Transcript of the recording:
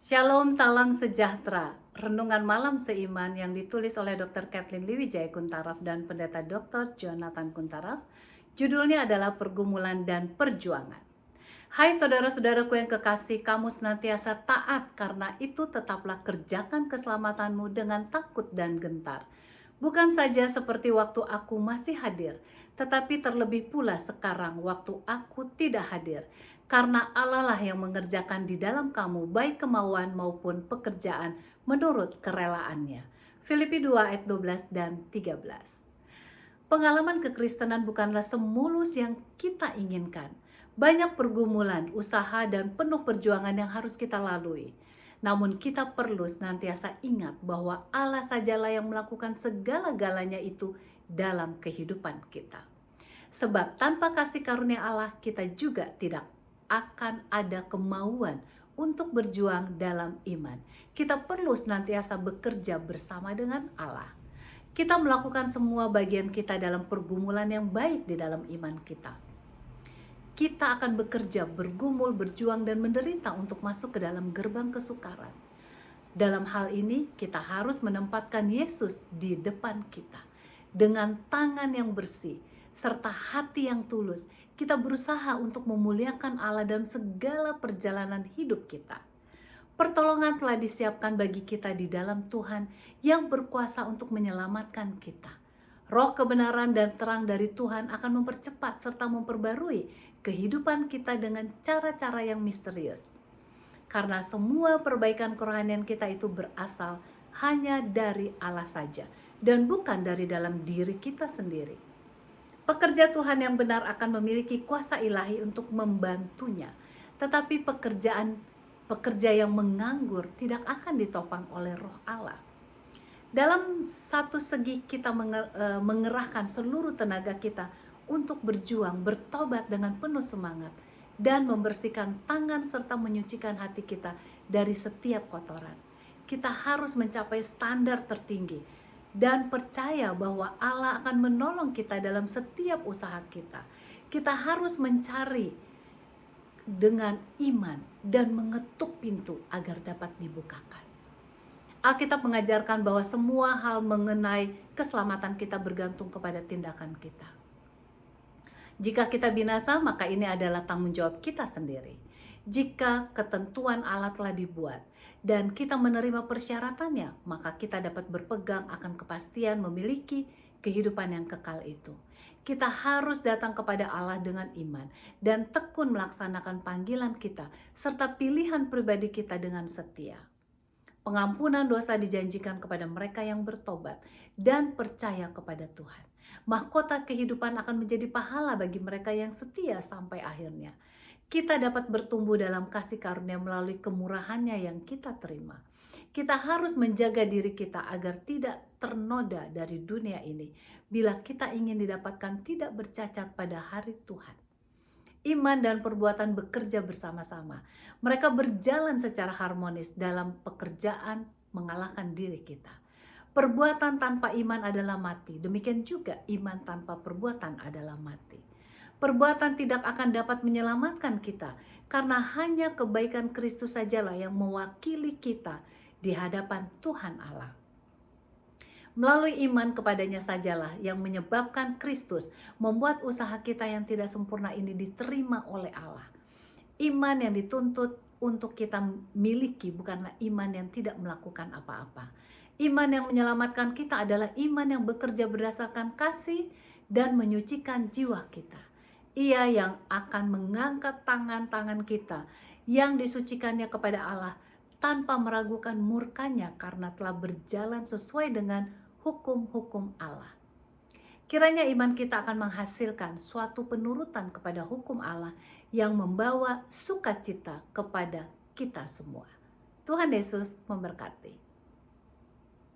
Shalom, salam sejahtera. Renungan malam seiman yang ditulis oleh Dr. Kathleen Liwijaya Kuntaraf dan Pendeta Dr. Jonathan Kuntaraf. Judulnya adalah Pergumulan dan Perjuangan. Hai saudara-saudaraku yang kekasih, kamu senantiasa taat, karena itu tetaplah kerjakan keselamatanmu dengan takut dan gentar. Bukan saja seperti waktu aku masih hadir, tetapi terlebih pula sekarang waktu aku tidak hadir. Karena Allah lah yang mengerjakan di dalam kamu baik kemauan maupun pekerjaan menurut kerelaannya. Filipi 2 ayat 12 dan 13. Pengalaman kekristenan bukanlah semulus yang kita inginkan. Banyak pergumulan, usaha, dan penuh perjuangan yang harus kita lalui. Namun kita perlu senantiasa ingat bahwa Allah sajalah yang melakukan segala-galanya itu dalam kehidupan kita. Sebab tanpa kasih karunia Allah, kita juga tidak akan ada kemauan untuk berjuang dalam iman. Kita perlu senantiasa bekerja bersama dengan Allah. Kita melakukan semua bagian kita dalam pergumulan yang baik di dalam iman kita. Kita akan bekerja, bergumul, berjuang, dan menderita untuk masuk ke dalam gerbang kesukaran. Dalam hal ini, kita harus menempatkan Yesus di depan kita. Dengan tangan yang bersih, serta hati yang tulus, kita berusaha untuk memuliakan Allah dalam segala perjalanan hidup kita. Pertolongan telah disiapkan bagi kita di dalam Tuhan yang berkuasa untuk menyelamatkan kita. Roh kebenaran dan terang dari Tuhan akan mempercepat serta memperbarui kehidupan kita dengan cara-cara yang misterius. Karena semua perbaikan kerohanian kita itu berasal hanya dari Allah saja dan bukan dari dalam diri kita sendiri. Pekerja Tuhan yang benar akan memiliki kuasa ilahi untuk membantunya, tetapi pekerja yang menganggur tidak akan ditopang oleh Roh Allah. Dalam satu segi kita mengerahkan seluruh tenaga kita untuk berjuang, bertobat dengan penuh semangat, dan membersihkan tangan serta menyucikan hati kita dari setiap kotoran. Kita harus mencapai standar tertinggi dan percaya bahwa Allah akan menolong kita dalam setiap usaha kita. Kita harus mencari dengan iman dan mengetuk pintu agar dapat dibukakan. Alkitab mengajarkan bahwa semua hal mengenai keselamatan kita bergantung kepada tindakan kita. Jika kita binasa, maka ini adalah tanggung jawab kita sendiri. Jika ketentuan Allah telah dibuat dan kita menerima persyaratannya, maka kita dapat berpegang akan kepastian memiliki kehidupan yang kekal itu. Kita harus datang kepada Allah dengan iman dan tekun melaksanakan panggilan kita serta pilihan pribadi kita dengan setia. Pengampunan dosa dijanjikan kepada mereka yang bertobat dan percaya kepada Tuhan. Mahkota kehidupan akan menjadi pahala bagi mereka yang setia sampai akhirnya. Kita dapat bertumbuh dalam kasih karunia melalui kemurahannya yang kita terima. Kita harus menjaga diri kita agar tidak ternoda dari dunia ini bila kita ingin didapatkan tidak bercacat pada hari Tuhan. Iman dan perbuatan bekerja bersama-sama. Mereka berjalan secara harmonis dalam pekerjaan mengalahkan diri kita. Perbuatan tanpa iman adalah mati. Demikian juga iman tanpa perbuatan adalah mati. Perbuatan tidak akan dapat menyelamatkan kita karena hanya kebaikan Kristus sajalah yang mewakili kita di hadapan Tuhan Allah. Melalui iman kepadanya sajalah yang menyebabkan Kristus membuat usaha kita yang tidak sempurna ini diterima oleh Allah. Iman yang dituntut untuk kita miliki bukanlah iman yang tidak melakukan apa-apa. Iman yang menyelamatkan kita adalah iman yang bekerja berdasarkan kasih dan menyucikan jiwa kita. Ia yang akan mengangkat tangan-tangan kita yang disucikannya kepada Allah tanpa meragukan murkanya karena telah berjalan sesuai dengan hukum-hukum Allah. Kiranya iman kita akan menghasilkan suatu penurutan kepada hukum Allah yang membawa sukacita kepada kita semua. Tuhan Yesus memberkati.